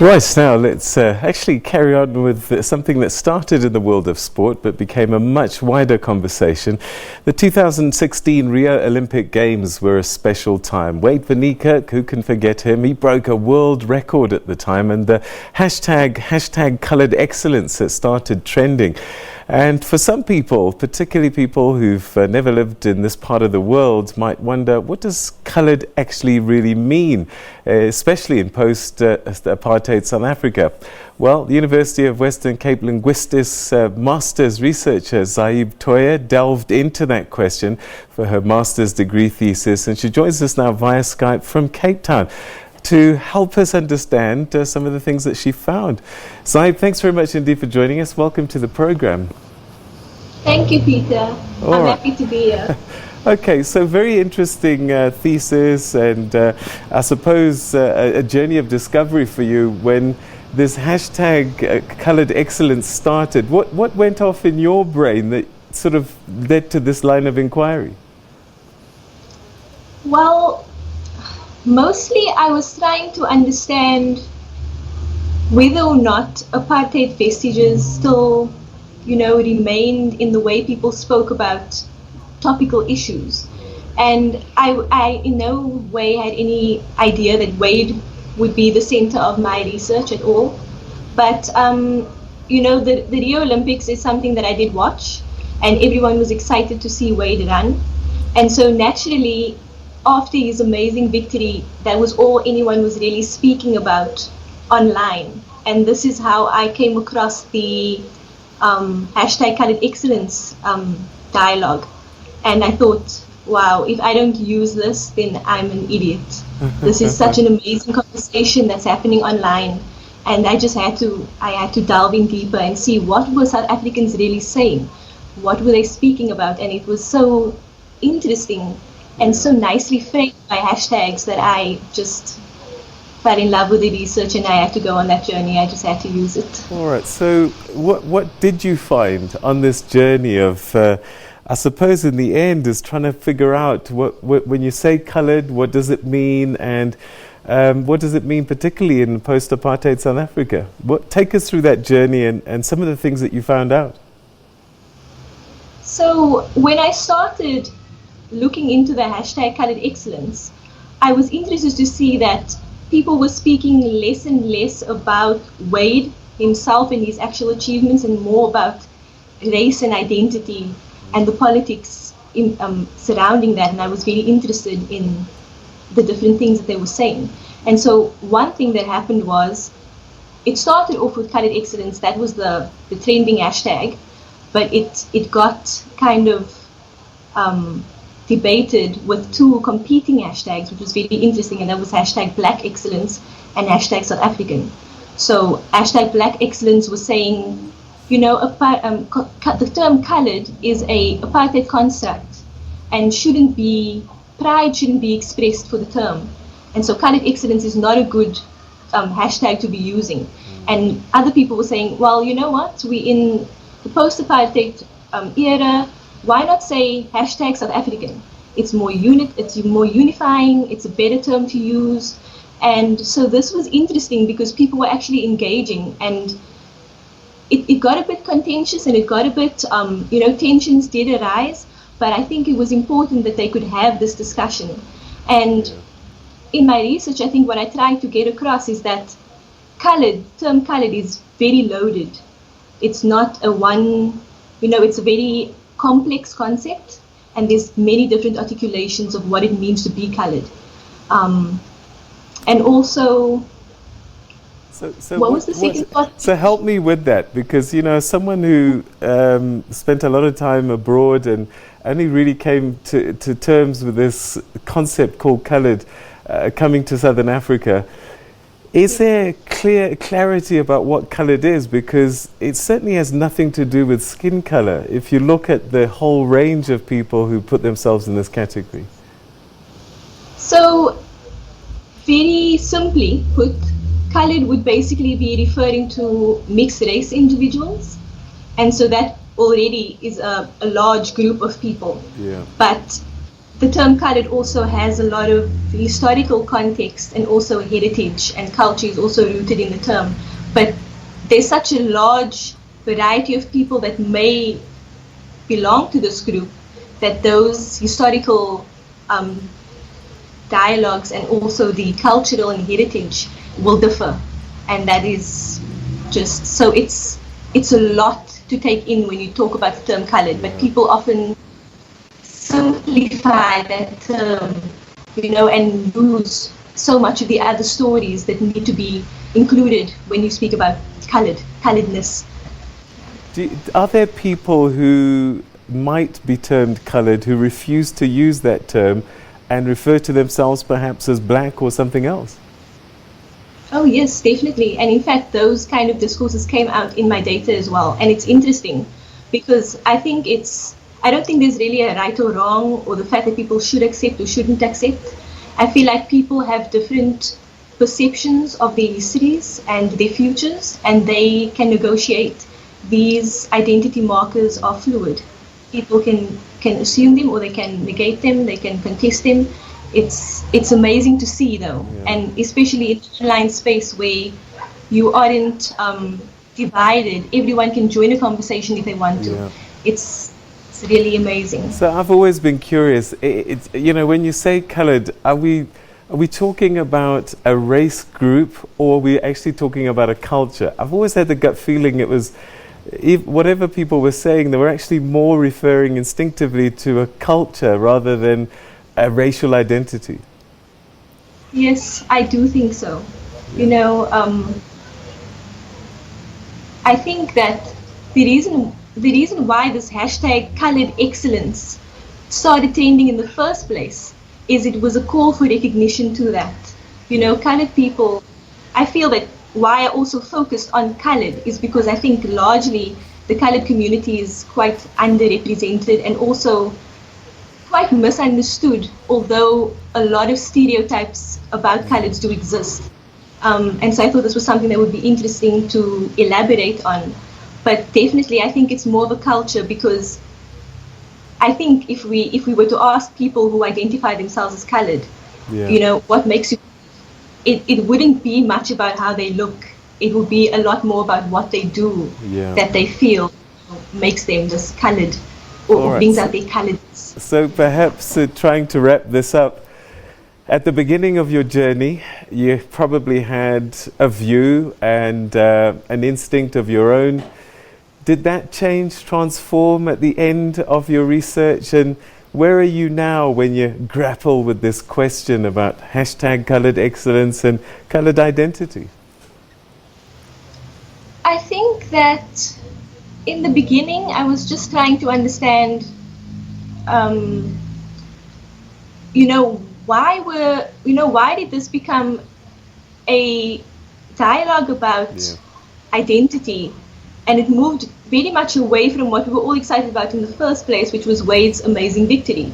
Right, now let's actually carry on with something that started in the world of sport but became a much wider conversation. The 2016 Rio Olympic Games were a special time. Wayde van Niekerk, who can forget him, he broke a world record at the time, and the hashtag coloured excellence that started trending. And for some people, particularly people who've never lived in this part of the world, might wonder, what does coloured actually really mean, especially in post-apartheid South Africa? Well, the University of Western Cape Linguistics Master's researcher Zaib Toyer delved into that question for her master's degree thesis, and she joins us now via Skype from Cape Town to help us understand some of the things that she found. Zaib, thanks very much indeed for joining us. Welcome to the program. Thank you, Peter. I'm happy to be here. Okay, so very interesting thesis, and I suppose a journey of discovery for you when this hashtag coloured excellence started. What went off in your brain that sort of led to this line of inquiry? Well, mostly I was trying to understand whether or not apartheid vestiges still, remained in the way people spoke about topical issues. And I in no way had any idea that Wayde would be the center of my research at all. But, the Rio Olympics is something that I did watch, and everyone was excited to see Wayde run. And so naturally, after his amazing victory, that was all anyone was really speaking about online. And this is how I came across the hashtag coloured excellence dialogue. And I thought, wow, if I don't use this, then I'm an idiot. This is such an amazing conversation that's happening online. And I had to delve in deeper and see what were South Africans really saying. What were they speaking about? And it was so interesting and so nicely framed by hashtags that I just fell in love with the research, and I had to go on that journey. I just had to use it. All right, so what did you find on this journey of, I suppose in the end, is trying to figure out what when you say coloured, what does it mean, and what does it mean particularly in post-apartheid South Africa? Take us through that journey and some of the things that you found out. So when I started looking into the hashtag coloured excellence, I was interested to see that people were speaking less and less about Wayde himself and his actual achievements, and more about race and identity and the politics surrounding that. And I was very interested in the different things that they were saying. And so one thing that happened was, it started off with coloured excellence. That was the trending hashtag, but it got kind of debated with two competing hashtags, which was very interesting, and that was hashtag Black Excellence and hashtag South African. So hashtag Black Excellence was saying, the term coloured is a apartheid construct, and pride shouldn't be expressed for the term. And so coloured excellence is not a good hashtag to be using. And other people were saying, well, you know what, we're in the post-apartheid era, why not say hashtag South African? It's more unifying, it's a better term to use. And so this was interesting because people were actually engaging, and it got a bit contentious, and it got a bit, tensions did arise, but I think it was important that they could have this discussion. And in my research, I think what I tried to get across is that term coloured is very loaded. It's not it's a very complex concept, and there's many different articulations of what it means to be coloured. And also, what was the second part? So help me with that, because someone who spent a lot of time abroad and only really came to terms with this concept called coloured coming to Southern Africa. Is there clarity about what coloured is? Because it certainly has nothing to do with skin colour, if you look at the whole range of people who put themselves in this category. So, very simply put, coloured would basically be referring to mixed race individuals. And so that already is a large group of people. Yeah. But the term colored also has a lot of historical context, and also heritage and culture is also rooted in the term. But there's such a large variety of people that may belong to this group that those historical dialogues and also the cultural and heritage will differ. And that is just, so it's a lot to take in when you talk about the term colored, but people often simplify that term, and lose so much of the other stories that need to be included when you speak about coloredness. Are there people who might be termed colored who refuse to use that term and refer to themselves perhaps as black or something else? Oh yes, definitely. And in fact, those kind of discourses came out in my data as well. And it's interesting because I don't think there's really a right or wrong, or the fact that people should accept or shouldn't accept. I feel like people have different perceptions of their histories and their futures, and they can negotiate. These identity markers are fluid. People can assume them, or they can negate them, they can contest them. It's amazing to see though, and especially in the online space where you aren't divided, everyone can join a conversation if they want to. It's really amazing. So I've always been curious, when you say colored, are we talking about a race group, or are we actually talking about a culture? I've always had the gut feeling it was, whatever people were saying, they were actually more referring instinctively to a culture rather than a racial identity. Yes, I do think so. I think that the reason why this hashtag colored excellence started trending in the first place is it was a call for recognition to that. Colored people, I feel that why I also focused on colored is because I think largely the colored community is quite underrepresented and also quite misunderstood, although a lot of stereotypes about coloreds do exist. And so I thought this was something that would be interesting to elaborate on. But definitely I think it's more of a culture, because I think if we were to ask people who identify themselves as colored, what makes you, it wouldn't be much about how they look. It would be a lot more about what they do that they feel makes them just colored, or brings out their coloreds. So perhaps trying to wrap this up, at the beginning of your journey, you probably had a view and an instinct of your own. Did that change, transform at the end of your research? And where are you now when you grapple with this question about hashtag colored excellence and colored identity? I think that in the beginning, I was just trying to understand, why did this become a dialogue about identity? And it moved very much away from what we were all excited about in the first place, which was Wayde's amazing victory.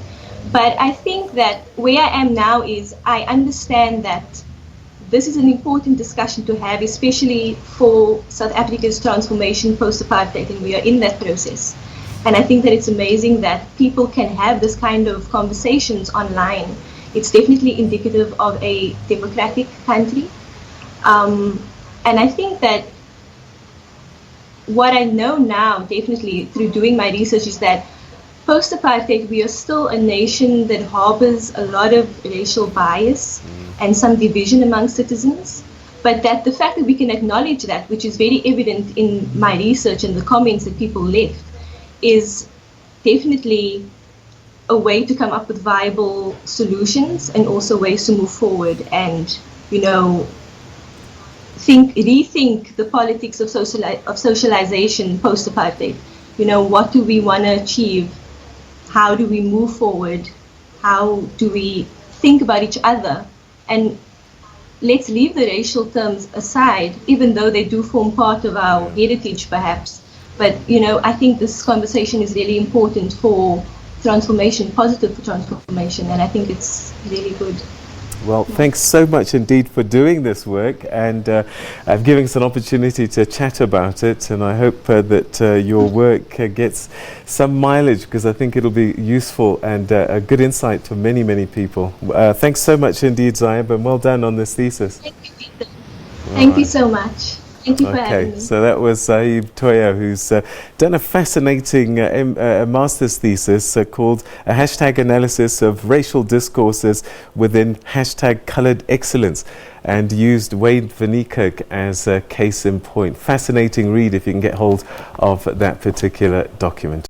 But I think that where I am now is I understand that this is an important discussion to have, especially for South Africa's transformation post-apartheid, and we are in that process. And I think that it's amazing that people can have this kind of conversations online. It's definitely indicative of a democratic country. And I think that what I know now, definitely through doing my research, is that post-apartheid, we are still a nation that harbors a lot of racial bias and some division among citizens. But that the fact that we can acknowledge that, which is very evident in my research and the comments that people left, is definitely a way to come up with viable solutions and also ways to move forward and, rethink the politics of socialization post-apartheid. What do we want to achieve? How do we move forward? How do we think about each other? And let's leave the racial terms aside, even though they do form part of our heritage perhaps. But, I think this conversation is really important for transformation, positive transformation, and I think it's really good. Well, thanks so much indeed for doing this work and giving us an opportunity to chat about it. And I hope that your work gets some mileage, because I think it'll be useful and a good insight to many, many people. Thanks so much indeed, Zaib, and well done on this thesis. Thank you, Peter. Thank you so much. Thank you for having me. Okay, so that was Zaib Toyer, who's done a fascinating master's thesis called A Hashtag Analysis of Racial Discourses Within Hashtag Coloured Excellence, and used Wayde van Niekerk as a case in point. Fascinating read if you can get hold of that particular document.